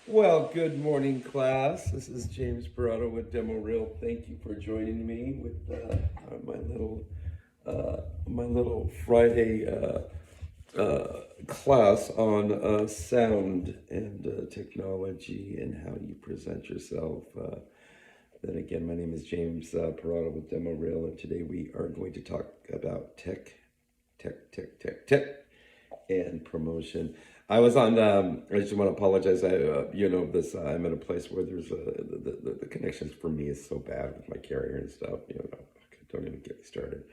Well, good morning, class. This is James Parado with Demo Reel. Thank you for joining me with my little Friday class on sound and technology and how you present yourself. Then again, my name is James Parado with Demo Reel, and today we are going to talk about tech, and promotion. I was on. I just want to apologize. I'm at a place where there's the connections for me is so bad with my carrier and stuff. Don't even get me started.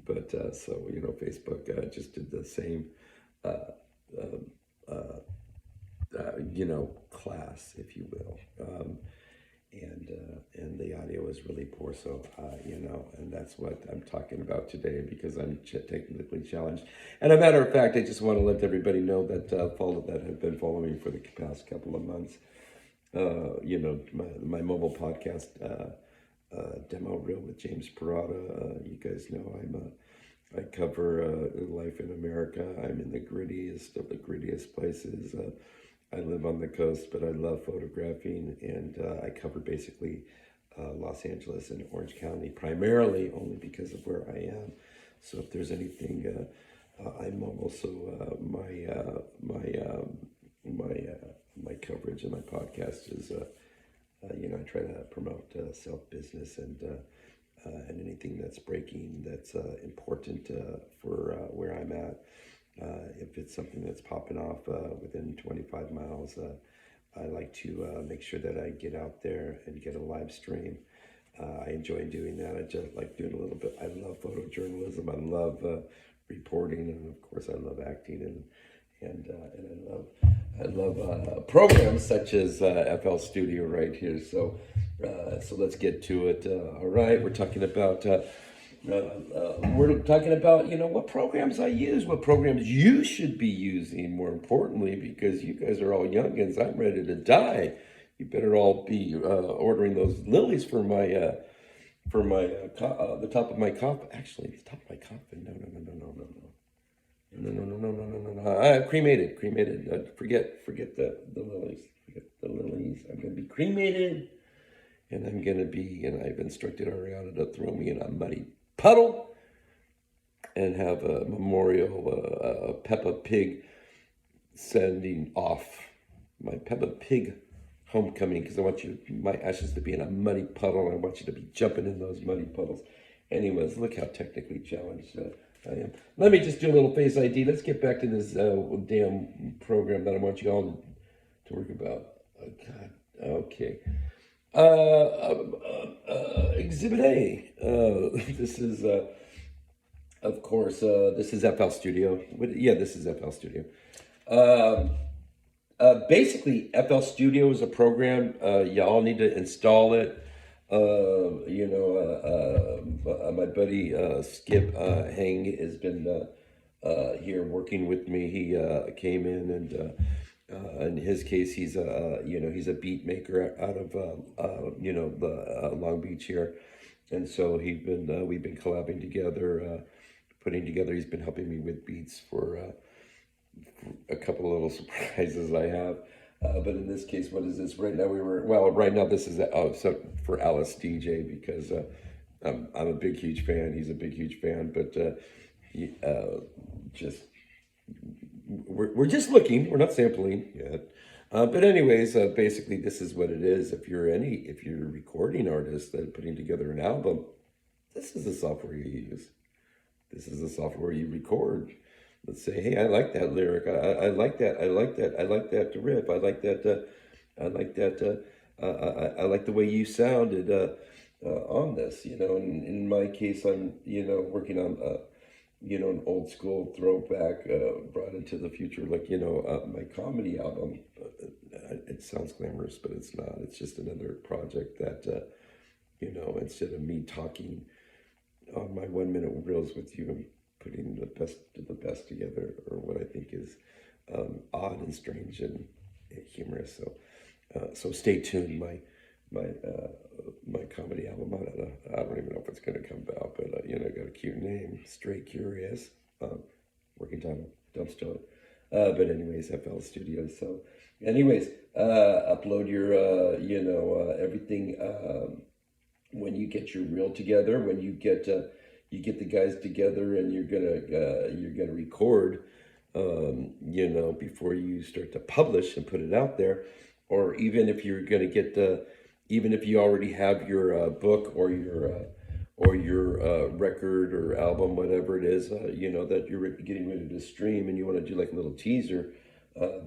But Facebook just did the same. Uh, um, uh, class, if you will. And the audio is really poor. So and that's what I'm talking about today because I'm technically challenged. And a matter of fact, I just want to let everybody know that that have been following me for the past couple of months. My mobile podcast, Demo Reel with James Parada. You guys know I cover life in America. I'm in the grittiest of the grittiest places. I live on the coast, but I love photographing, and I cover basically Los Angeles and Orange County primarily only because of where I am. So if there's anything, I'm mobile. So my coverage and my podcast is, I try to promote self business and anything that's breaking that's important for where I'm at. If it's something that's popping off within 25 miles, I like to make sure that I get out there and get a live stream. I enjoy doing that. I just like doing a little bit. I love photojournalism. I love reporting, and of course, I love acting, and I love programs such as FL Studio right here. So let's get to it. All right, we're talking about what programs I use, what programs you should be using. More importantly, because you guys are all youngins, I'm ready to die. You better all be ordering those lilies for the top of my coffin. Actually, the top of my coffin. No. Cremated. Forget the lilies. Forget the lilies. I'm gonna be cremated, and I've instructed Ariana to throw me in a muddy puddle and have a memorial Peppa Pig sending off my Peppa Pig homecoming because I want my ashes to be in a muddy puddle. And I want you to be jumping in those muddy puddles. Anyways, look how technically challenged I am. Let me just do a little face ID. Let's get back to this damn program that I want you all to work about. Oh, God. Okay. Exhibit A. This is, of course, this is FL Studio. Yeah, this is FL Studio. Um, Basically, FL Studio is a program. Y'all need to install it. My buddy Skip Hang has been here working with me. He came in and. In his case, he's a beat maker out of the Long Beach here, and so we've been collabing together, putting together. He's been helping me with beats for a couple of little surprises I have. But in this case, what is this? Right now this is so for Alice DJ because I'm a big huge fan. He's a big huge fan, but he just we're just looking. We're not sampling yet. But anyways, basically, this is what it is. If you're a recording artist that putting together an album, this is the software you use. This is the software you record. Let's say, hey, I like that lyric. I like that. I like that. I like that riff. I like that. I like that. I like the way you sounded on this. In my case, I'm working on an old school throwback brought into the future, like my comedy album. It sounds glamorous, but it's not. It's just another project that instead of me talking on my 1 minute reels with you, I'm putting the best of the best together, or what I think is odd and strange and humorous. So stay tuned. My comedy album. I don't even know if it's going to come out, but got a cute name, Straight Curious. Working title, don't steal it. But anyways, FL Studios. So Anyways, upload your, everything. When you get your reel together, when you get the guys together, and you're gonna record, before you start to publish and put it out there, or even if you're gonna get the, even if you already have your book or your record or album, whatever it is, that you're getting ready to stream, and you want to do like a little teaser,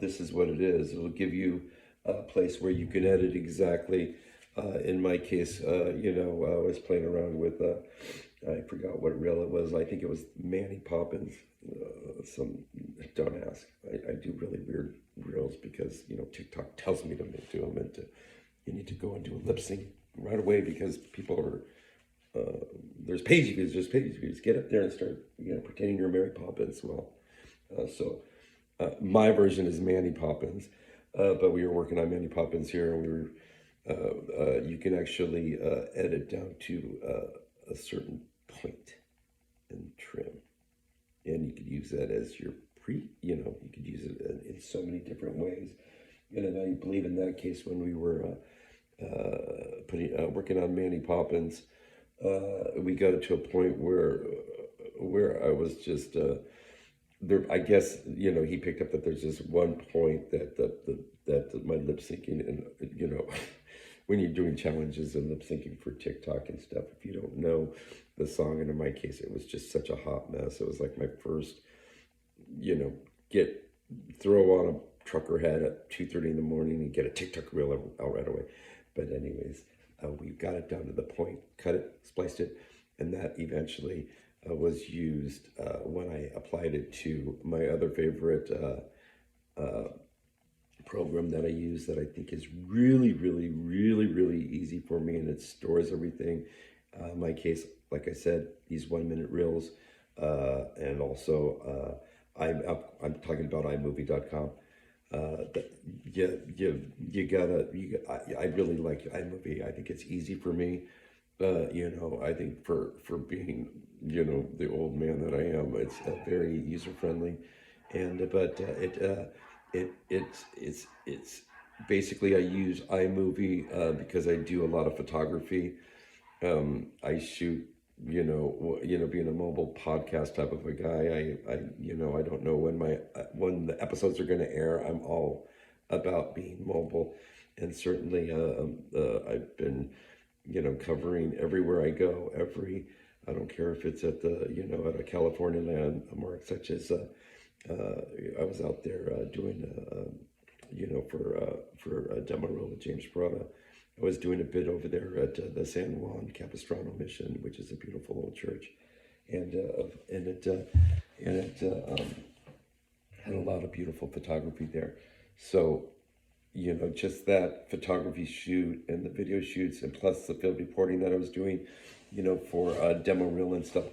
this is what it is. It'll give you a place where you can edit exactly. In my case, I was playing around with, I forgot what reel it was. I think it was Manny Poppins. Don't ask. I do really weird reels because, TikTok tells me to do them, and you need to go and do a lip sync right away because people are, there's page views, Get up there and start, pretending you're Mary Poppins. Well, my version is Manny Poppins, but we were working on Manny Poppins here, and you can actually edit down to a certain point and trim, and you could use that as your you could use it in so many different ways. And I believe in that case, when we were working on Manny Poppins, we got to a point where I was just there. I guess he picked up that there's this one point that my lip syncing, and when you're doing challenges and lip syncing for TikTok and stuff, if you don't know the song, and in my case it was just such a hot mess. It was like my first, throw on a trucker hat at 2:30 in the morning and get a TikTok reel out right away. But anyways, we got it down to the point, cut it, spliced it, and that eventually was used when I applied it to my other favorite program that I use, that I think is really, really, really, really easy for me, and it stores everything. In my case, like I said, these 1 minute reels, and also I'm talking about iMovie.com. I really like iMovie. I think it's easy for me. I think for being, the old man that I am, it's very user friendly, and but it's basically, I use iMovie because I do a lot of photography. I shoot, being a mobile podcast type of a guy. I don't know when the episodes are going to air. I'm all about being mobile, and certainly I've been, covering everywhere I go. I don't care if it's at at a California landmark, such as I was out there doing for a demo reel with James Brada. I was doing a bit over there at the San Juan Capistrano Mission, which is a beautiful old church, and it had a lot of beautiful photography there. So, just that photography shoot and the video shoots, and plus the field reporting that I was doing, for demo reel and stuff.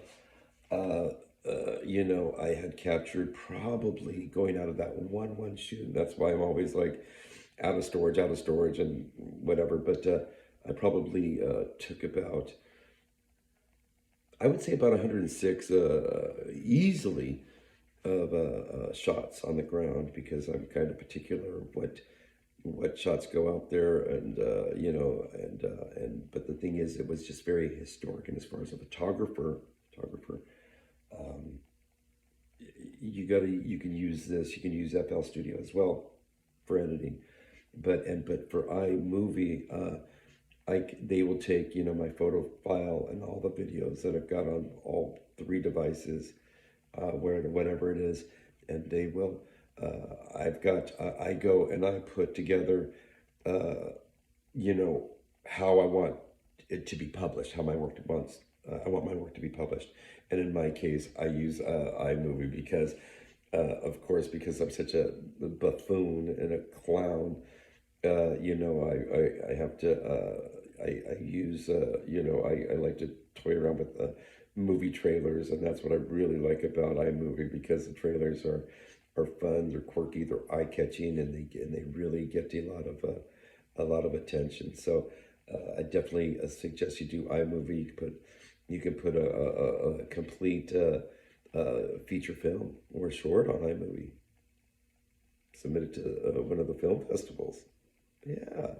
I had captured, probably going out of that one shoot. That's why I'm always like out of storage, and whatever. But I probably took about, I would say about 106 easily of shots on the ground, because I'm kind of particular what shots go out there, and but the thing is, it was just very historic. And as far as a photographer, um, you can use this. You can use FL Studio as well for editing, but for iMovie, they will take my photo file and all the videos that I've got on all 3 devices, whatever it is, and they will. I go and I put together, how I want it to be published, how my work wants. I want my work to be published, and in my case, I use iMovie because, of course, because I'm such a buffoon and a clown. I have to. I use. I like to toy around with movie trailers, and that's what I really like about iMovie, because the trailers are fun, they're quirky, they're eye catching, and they really get a lot of attention. So I definitely suggest you do iMovie. You can put a complete feature film or short on iMovie. submit it to one of the film festivals. Yeah.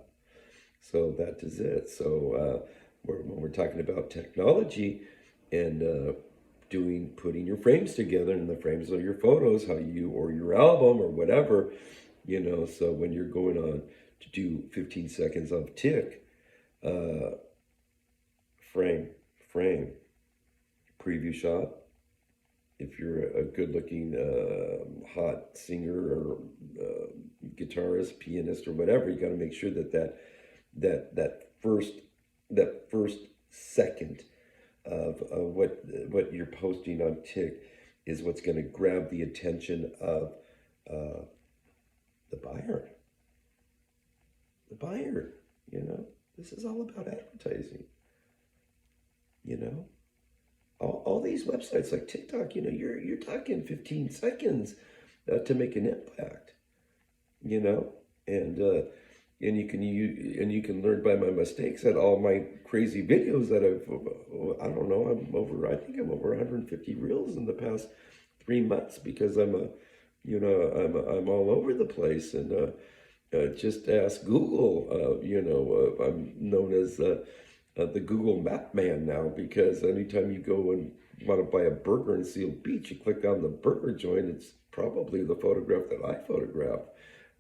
So that is it. So when we're talking about technology and putting your frames together, and the frames are your photos, how you or your album or whatever, So when you're going on to do 15 seconds of tick, uh, frame, frame, preview shot. If you're a good-looking, hot singer or guitarist, pianist, or whatever, you got to make sure that that first second of what you're posting on Tick is what's going to grab the attention of uh, the buyer. The buyer, This is all about advertising, you know. All these websites like TikTok, you're talking 15 seconds to make an impact, you know, and you can learn by my mistakes at all my crazy videos that I don't know, I think I'm over 150 reels in the past 3 months because I'm all over the place, and just ask Google. I'm known as the Google Map Man now, because anytime you go and want to buy a burger in Seal Beach, you click on the burger joint. It's probably the photograph that I photographed,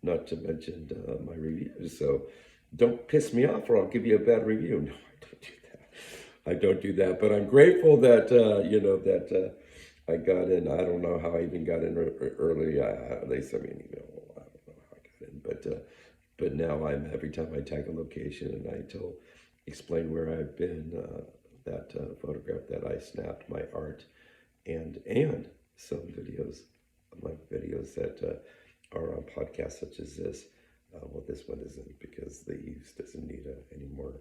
not to mention my reviews. So don't piss me off or I'll give you a bad review. No, I don't do that. I don't do that. But I'm grateful that, I got in. I don't know how I even got in early. They sent me an email. I don't know how I got in. But now every time I tag a location and explain where I've been, that photograph that I snapped, my art, and some videos, my videos that are on podcasts such as this. Well, this one isn't, because the use doesn't need any more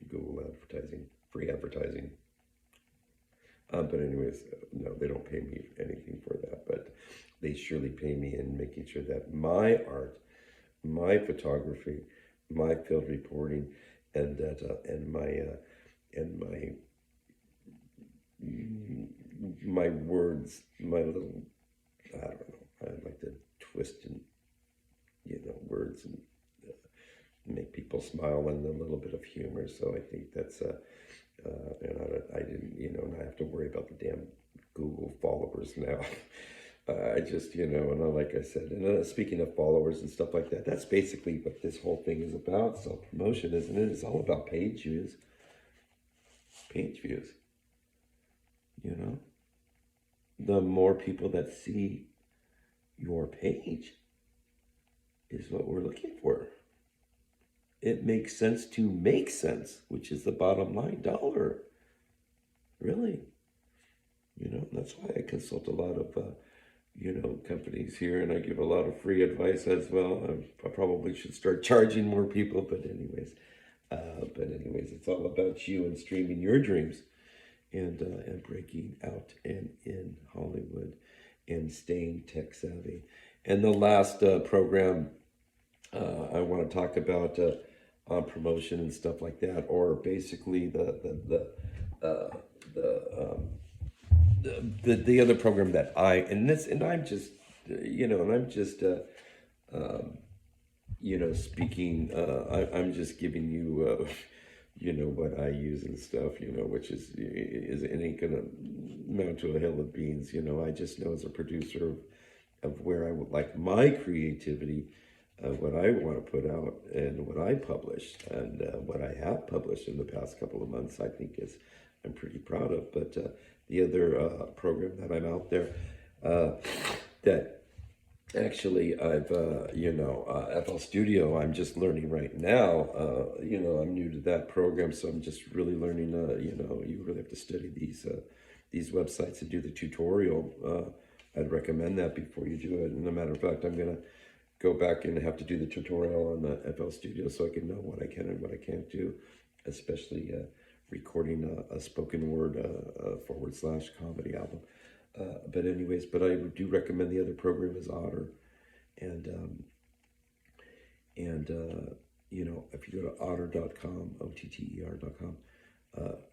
Google advertising, free advertising. But anyways, no, they don't pay me anything for that, but they surely pay me in making sure that my art, my photography, my field reporting, and that my words, my little, I don't know, I like to twist and words and make people smile, and a little bit of humor. So I think that's and I didn't, and I have to worry about the damn Google followers now. I just, and like I said, and speaking of followers and stuff like that, that's basically what this whole thing is about. Self-promotion, isn't it? It's all about page views. Page views. The more people that see your page is what we're looking for. It makes sense to make sense, which is the bottom line dollar. Really. That's why I consult a lot of companies here, and I give a lot of free advice as well. I probably should start charging more people, but anyways, it's all about you and streaming your dreams, and breaking out and in Hollywood, and staying tech savvy. And the last program I want to talk about on promotion and stuff like that, or basically the other program that I'm just speaking. I'm just giving you what I use and stuff, which is it ain't gonna amount to a hill of beans. I just know as a producer of where I would like my creativity, what I want to put out, and what I publish, and what I have published in the past couple of months, I think I'm pretty proud of. But the other program that I'm out there, that actually I've, FL Studio, I'm just learning right now. I'm new to that program, so I'm just really learning. You really have to study these websites and do the tutorial. I'd recommend that before you do it. And as a matter of fact, I'm gonna go back and have to do the tutorial on the FL Studio so I can know what I can and what I can't do, especially recording a spoken word / comedy album. But I do recommend the other program is Otter, and if you go to otter.com, OTTER.com,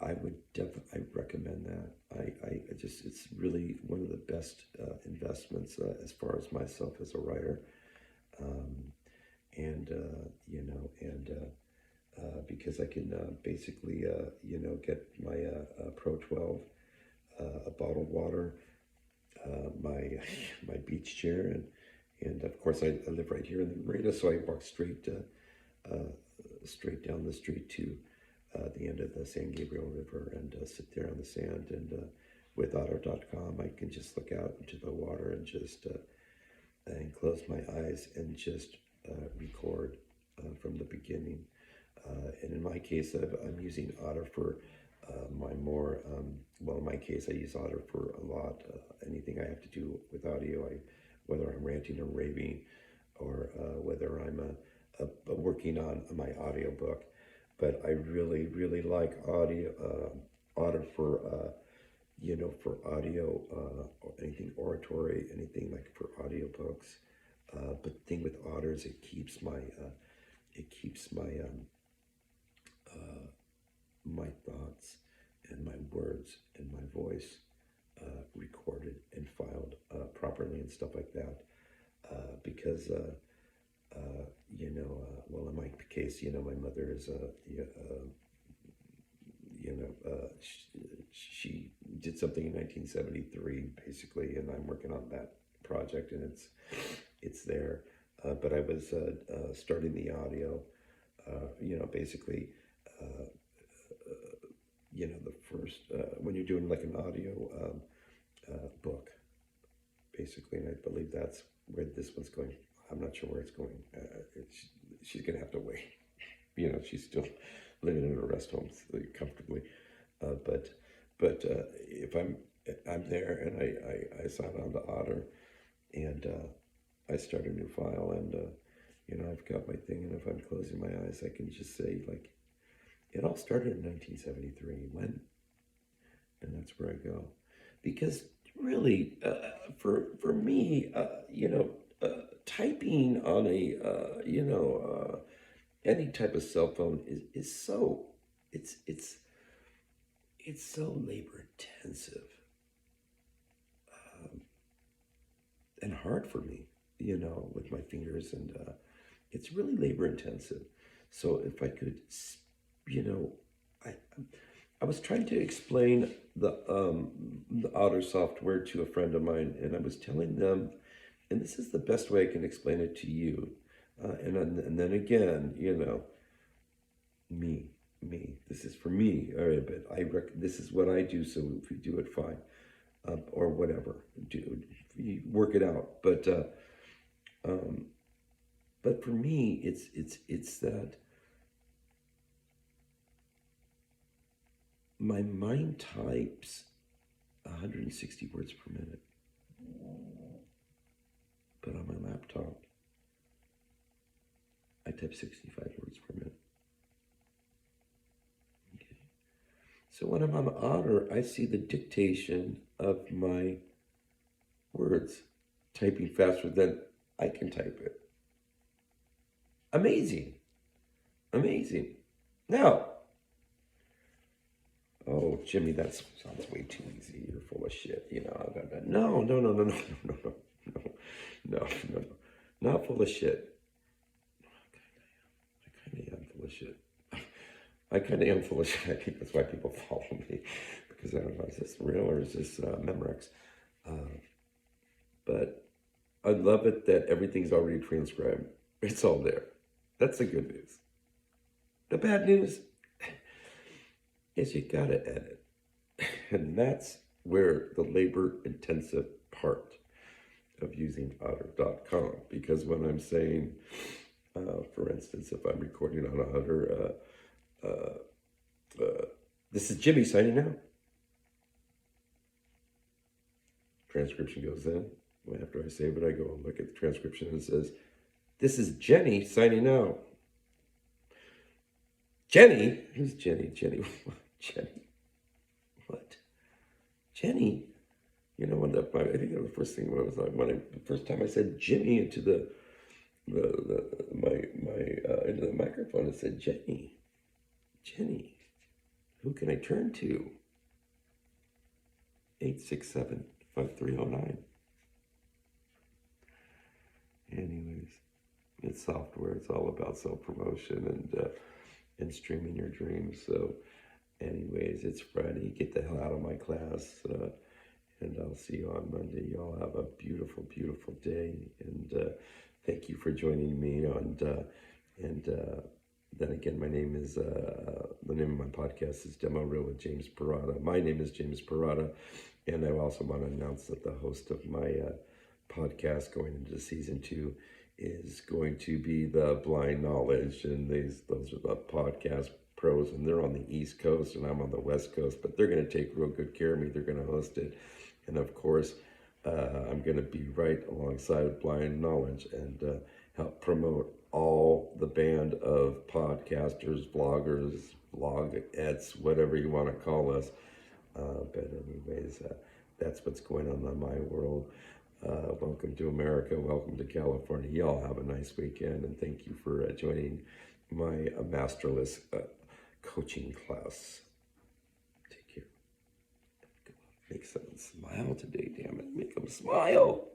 I recommend that. It's really one of the best investments as far as myself as a writer. um, and because I can basically get my Pro 12, a bottled water, my my beach chair, and of course I live right here in the marina, so I walk straight down the street to the end of the San Gabriel River and sit there on the sand. And with Otter.com, I can just look out into the water and just and close my eyes and just record from the beginning. And in my case, I'm using Otter for my more, well, in my case, I use Otter for a lot. Anything I have to do with audio, whether I'm ranting or raving, or whether I'm working on my audio book. But I really, really like Otter for, for audio, or anything oratory, anything like for audio books. But the thing with Otter is it keeps my thoughts and my words and my voice recorded and filed properly and stuff like that. Because well, in my case, my mother is she did something in 1973, basically, and I'm working on that project, and it's there. But I was starting the audio, basically, the first when you're doing like an audio book, basically, and I believe that's where this one's going. I'm not sure where it's going. She's gonna have to wait. She's still living in a rest home comfortably. But if I'm there and I sign on to Otter, and I start a new file, and I've got my thing, and if I'm closing my eyes, I can just say, like, it all started in 1973. When? And that's where I go, because really, for me, typing on a any type of cell phone is so it's so labor intensive, and hard for me, with my fingers, and it's really labor intensive. So if I could, I I was trying to explain the Otter software to a friend of mine, and I was telling them, and this is the best way I can explain it to you, and then again, me, this is for me, all right, but this is what I do, so if you do it, fine, or whatever, you work it out, um, but for me, it's that my mind types 160 words per minute, but on my laptop, I type 65 words per minute. Okay. So when I'm on Otter, I see the dictation of my words typing faster than I can type it. Amazing. Amazing. Now, oh, Jimmy, that sounds way too easy. You're full of shit. No, no, no, no, no, no, no, no, no, no, no, not full of shit. I kind of am full of shit. I kind of am full of shit. I think that's why people follow me, because I don't know, is this real or is this Memorex? But I love it that everything's already transcribed. It's all there. That's the good news. The bad news is you gotta edit. And that's where the labor intensive part of using Otter.com, because when I'm saying, for instance, if I'm recording on Otter, this is Jimmy signing out. Transcription goes in. After I save it, I go and look at the transcription, and it says, this is Jenny signing out. Jenny? Who's Jenny? Jenny? Jenny? What? Jenny? I think the first thing was like the first time I said Jimmy into into the microphone, it said Jenny. Jenny. Who can I turn to? 867-5309. Anyways, It's software. It's all about self-promotion and streaming your dreams. So anyways, it's Friday. Get the hell out of my class. And I'll see you on Monday. Y'all have a beautiful, beautiful day. And thank you for joining me. And then again, my name is, the name of my podcast is Demo Reel with James Parada. My name is James Parada. And I also want to announce that the host of my podcast going into season 2 is going to be the Blind Knowledge. And those are the podcast pros, and they're on the East Coast and I'm on the West Coast, but they're going to take real good care of me. They're going to host it. And of course, I'm going to be right alongside Blind Knowledge and help promote all the band of podcasters, vloggers, vlogettes, whatever you want to call us. But anyways, that's what's going on in my world. Welcome to America. Welcome to California. Y'all have a nice weekend, and thank you for joining my masterless coaching class. Take care. Make someone smile today, damn it. Make them smile.